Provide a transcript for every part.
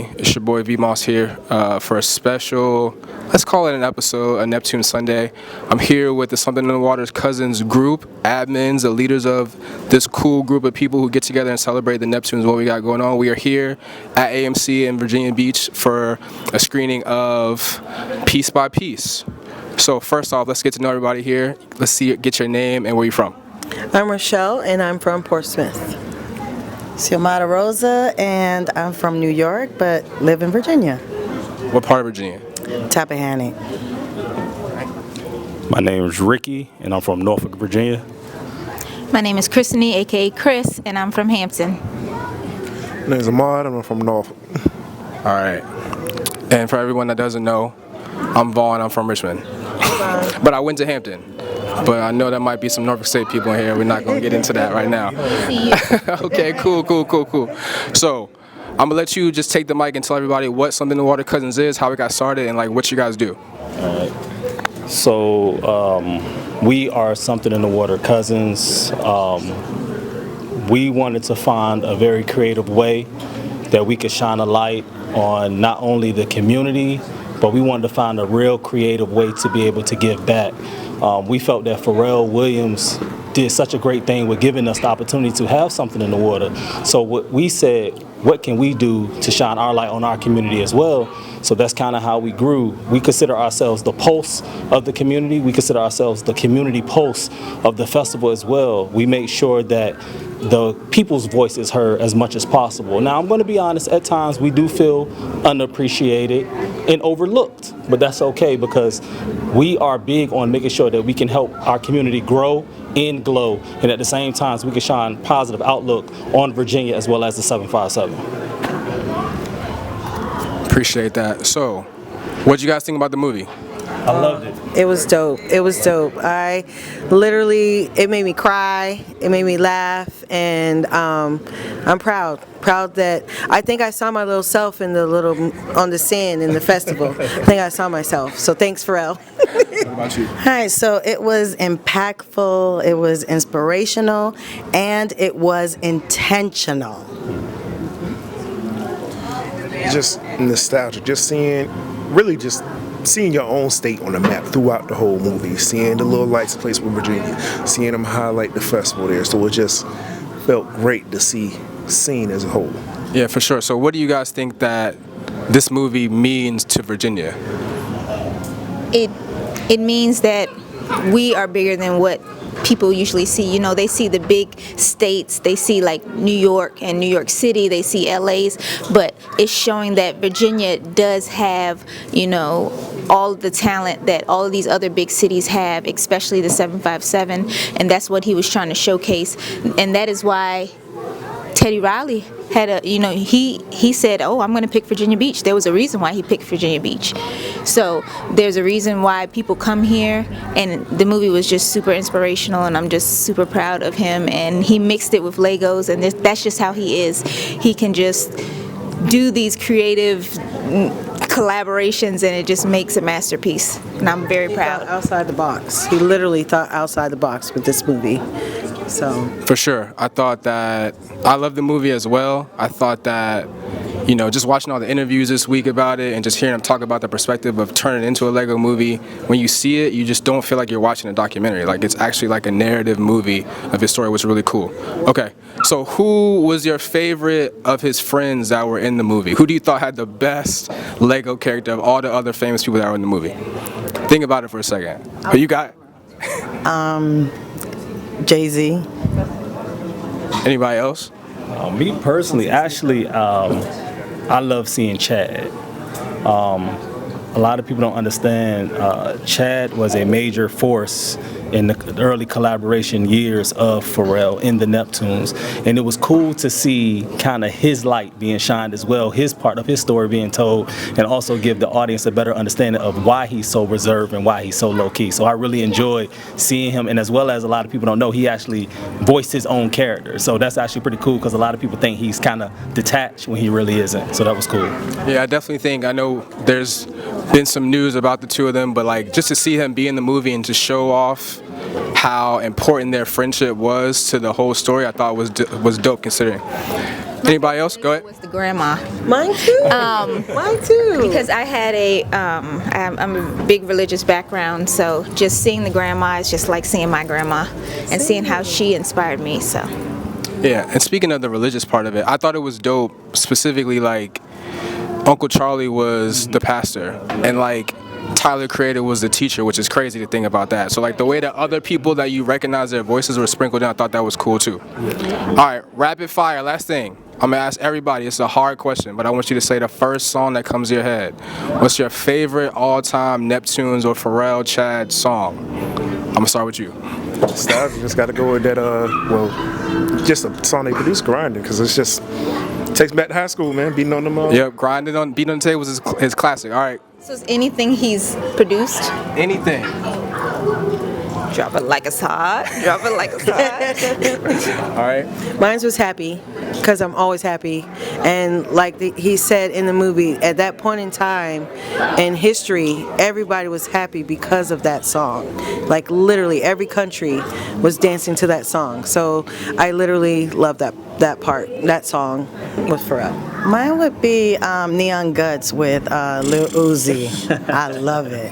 everybody? It's your boy V Moss here for a special, let's call it an episode, a Neptune Sunday. I'm here with the Something in the Water's Cousins group, admins, the leaders of this cool group of people who get together and celebrate the Neptunes, what we got going on. We are here at AMC in Virginia Beach for a screening of Piece by Piece. So first off, let's get to know everybody here. Let's see, get your name and where you're from. I'm Rochelle, and I'm from Portsmouth. Xiomara Rosa, and I'm from New York, but live in Virginia. What part of Virginia? Tappahannock. My name is Ricky, and I'm from Norfolk, Virginia. My name is Christine, aka Chris, and I'm from Hampton. My name is Ahmad, and I'm from Norfolk. All right. And for everyone that doesn't know, I'm Vaughn, I'm from Richmond. But I went to Hampton. But I know there might be some Norfolk State people in here. We're not going to get into that right now. Okay, cool. So, I'm going to let you just take the mic and tell everybody what Something in the Water Cousins is, how it got started, and like what you guys do. All right. So, we are Something in the Water Cousins. We wanted to find a very creative way that we could shine a light on not only the community, but we wanted to find a real creative way to be able to give back. We felt that Pharrell Williams did such a great thing with giving us the opportunity to have something in the water. So what we said, what can we do to shine our light on our community as well? So that's kind of how we grew. We consider ourselves the pulse of the community. We consider ourselves the community pulse of the festival as well. We make sure that the people's voice is heard as much as possible. Now, I'm going to be honest, at times we do feel unappreciated and overlooked, but that's okay because we are big on making sure that we can help our community grow and glow, and at the same time we can shine positive outlook on Virginia as well as the 757. Appreciate that. So, what you guys think about the movie? I loved it. It was dope. It made me cry. It made me laugh, and I'm proud that I think I saw my little self on the sand in the festival. I think I saw myself. So thanks, Pharrell. What about you? Hi. So it was impactful. It was inspirational, and it was intentional. Just nostalgia, just seeing your own state on the map throughout the whole movie, seeing the little lights place with Virginia, seeing them highlight the festival there. So it just felt great to see seen as a whole. Yeah, for sure. So what do you guys think that this movie means to Virginia? It means that we are bigger than what people usually see. You know, they see the big states, they see like New York and New York City, they see LA's, but it's showing that Virginia does have, you know, all the talent that all of these other big cities have, especially the 757, and that's what he was trying to showcase. And that is why Teddy Riley had he said, oh, I'm going to pick Virginia Beach. There was a reason why he picked Virginia Beach. So there's a reason why people come here, and the movie was just super inspirational, and I'm just super proud of him. And he mixed it with Legos, and that's just how he is. He can just do these creative collaborations, and it just makes a masterpiece. And I'm very proud. Outside the box. He literally thought outside the box with this movie. So For sure. I thought that I loved the movie as well. I thought that, you know, just watching all the interviews this week about it and just hearing him talk about the perspective of turning it into a Lego movie, when you see it, you just don't feel like you're watching a documentary. Like, it's actually like a narrative movie of his story, which is really cool. Okay, so who was your favorite of his friends that were in the movie? Who do you thought had the best Lego character of all the other famous people that were in the movie? Think about it for a second. Who you got? Jay-Z. Anybody else? Me personally, actually, I love seeing Chad. A lot of people don't understand Chad was a major force in the early collaboration years of Pharrell in the Neptunes, and it was cool to see kind of his light being shined as well, his part of his story being told, and also give the audience a better understanding of why he's so reserved and why he's so low-key. So I really enjoyed seeing him, and as well as a lot of people don't know, he actually voiced his own character. So that's actually pretty cool because a lot of people think he's kind of detached when he really isn't. So that was cool. Yeah, I definitely think, I know there's been some news about the two of them, but like just to see him be in the movie and to show off how important their friendship was to the whole story, I thought was dope considering. Anybody else? Go ahead. Was the grandma. Mine too. Mine too. Because I had I'm a big religious background, so just seeing the grandma is just like seeing my grandma and seeing how she inspired me. So Yeah, and speaking of the religious part of it, I thought it was dope, specifically like Uncle Charlie was the pastor and like Tyler Creator was the teacher, which is crazy to think about that. So like the way that other people that you recognize their voices were sprinkled in, I thought that was cool too. All right, rapid fire, last thing. I'm gonna ask everybody, it's a hard question, but I want you to say the first song that comes to your head. What's your favorite all-time Neptunes or Pharrell Chad song? I'm gonna start with you. Just got to go with that. Just a song they produced, Grinding, because it's just takes me back to high school, man. Beating on them. Yep, Beating on the Table was his classic. All right. is anything he's produced? Anything. Drop it like it's hot. Drop it like it's hot. All right. Mine was Happy, because I'm always happy. And like he said in the movie, at that point in time in history, everybody was happy because of that song. Like literally every country was dancing to that song. So I literally love that part, that song with Pharrell. Mine would be Neon Guts with Lil Uzi. I love it.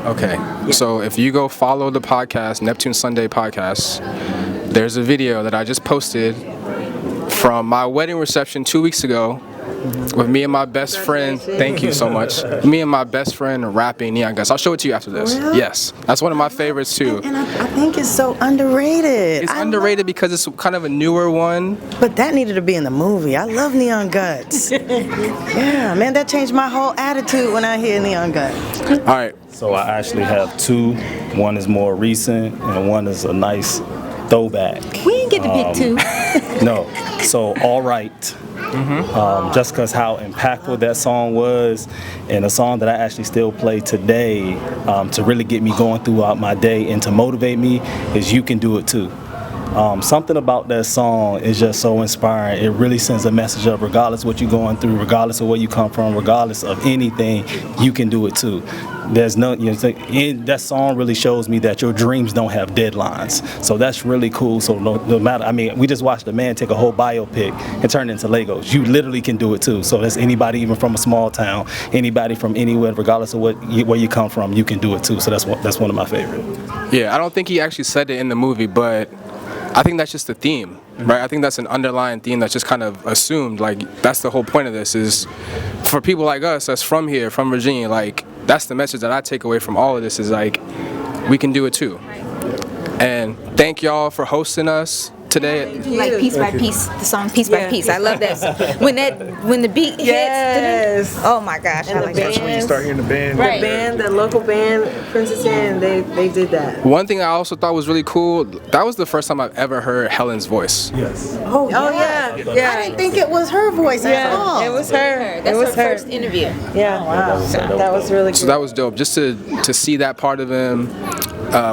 Okay, so if you go follow the podcast, Neptune Sunday Podcast, there's a video that I just posted from my wedding reception 2 weeks ago with me and my best friend. Thank you so much. Me and my best friend rapping Neon Guts. I'll show it to you after this. Really? Yes, that's one of my favorites too. And I think it's so underrated. It's underrated because it's kind of a newer one. But that needed to be in the movie. I love Neon Guts. Yeah, man, that changed my whole attitude when I hear Neon Guts. All right. So I actually have two. One is more recent, and one is a nice throwback. We didn't get to pick two. No. So All Right. Just because how impactful that song was, and a song that I actually still play today to really get me going throughout my day and to motivate me is You Can Do It Too. Something about that song is just so inspiring. It really sends a message of regardless what you're going through, regardless of where you come from, regardless of anything, you can do it too. There's no, that song really shows me that your dreams don't have deadlines. So that's really cool. So no matter, I mean, we just watched a man take a whole biopic and turn it into Legos. You literally can do it too. So that's anybody, even from a small town, anybody from anywhere, regardless of where you come from, you can do it too. So that's one of my favorite. Yeah, I don't think he actually said it in the movie, but I think that's just the theme, right? I think that's an underlying theme that's just kind of assumed. Like, that's the whole point of this is for people like us that's from here, from Virginia, like, that's the message that I take away from all of this is like, we can do it too. And thank y'all for hosting us today. Like Piece by Piece, the song Piece by Piece. I love that. When the beat hits, oh my gosh, I like that. That's when you start hearing the band. Right. The local band, Princess Anne, they did that. One thing I also thought was really cool, that was the first time I've ever heard Helen's voice. Yes. Oh yeah. Yeah. I didn't think it was her voice at all. It was her. That's It was her first interview. Yeah. Wow. That was really So cool. that was dope. Just to see that part of him.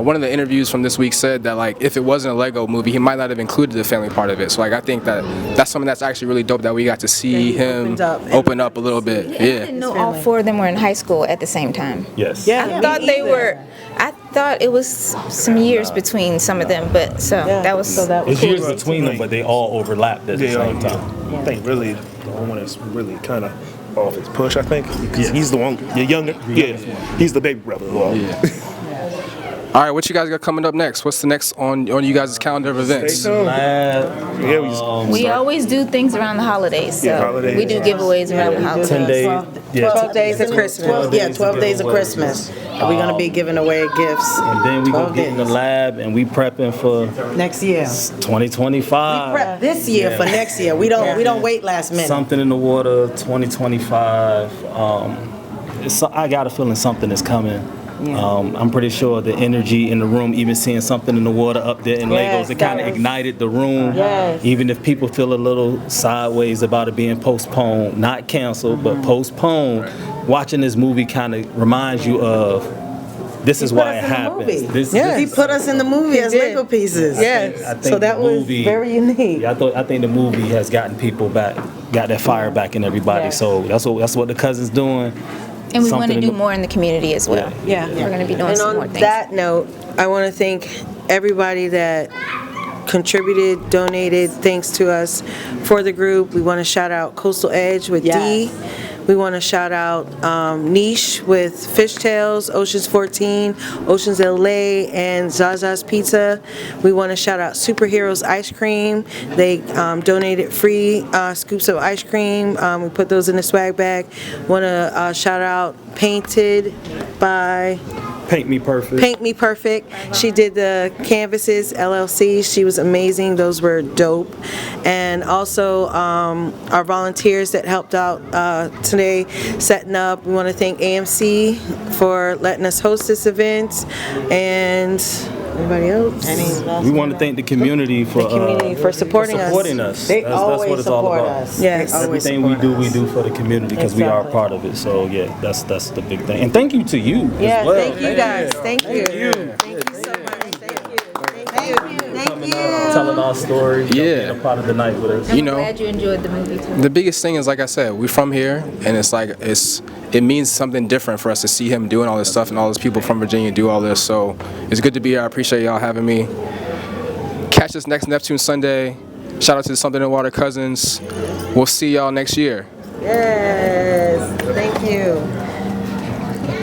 One of the interviews from this week said that like if it wasn't a Lego movie, he might not have included the family part of it. So like I think that's something that's actually really dope that we got to see him open up a little bit. I didn't know all four of them were in high school at the same time. Yes. I thought they were. I thought it was some years between some of them, but that was It's years between them, but they all overlapped at the same time. I think really the only one that's really kind of off his push, I think. He's the one, the younger. Yeah, he's the baby brother. All right, what you guys got coming up next? What's the next on you guys' calendar of events? Stay tuned. Yeah, we always do things around the holidays, so holidays. we do giveaways around the holidays. 10 days. 12 days of Christmas. 12 days of Christmas. And we're gonna be giving away gifts. And then we gonna get in the days. lab and we prepping for Next year. 2025. Prep this year for next year. We don't wait last minute. Something in the water, 2025. I got a feeling something is coming. Yeah. I'm pretty sure the energy in the room, even seeing something in the water up there in Yes, Legos, it kind of that was- ignited the room. Yes. Even if people feel a little sideways about it being postponed, not canceled, but postponed, watching this movie kind of reminds you of this is why it happens. He put us in the movie as did. Lego pieces. Yes. I think So that the was movie- very unique. Yeah, I think the movie has gotten people back, got that fire back in everybody. Yes. So that's what the cousin's doing. And we want Something to in do more in the community as well. Yeah. We're going to be doing And some more on things. that note, I want to thank everybody that contributed, donated things to us for the group. We want to shout out Coastal Edge with Yes. D. We want to shout out Niche with Fishtails, Oceans 14, Oceans LA, and Zaza's Pizza. We want to shout out Superheroes Ice Cream. They donated free scoops of ice cream. We put those in the swag bag. Want to shout out Painted by Paint Me Perfect. Paint Me Perfect. She did the canvases, LLC. She was amazing. Those were dope. And also our volunteers that helped out today setting up. We want to thank AMC for letting us host this event. And anybody else? We want to thank the community for supporting us. They That's always what it's all support about. us. Yes. They always Everything we support do, us. we do for the community because we are a Exactly. part of it. So yeah, that's the big thing. And thank you to you Yeah, as well. thank you guys. Thank you. you. Thank you so much. Thank you. Thank you. Telling our story, Yeah. being a part of the night with us. You I'm know, glad you enjoyed the movie too. the biggest thing is, like I said, we're from here, and it's like it means something different for us to see him doing all this stuff and all those people from Virginia do all this. So it's good to be here. I appreciate y'all having me. Catch us next Neptune Sunday. Shout out to the Something in the Water cousins. We'll see y'all next year. Yes. Thank you.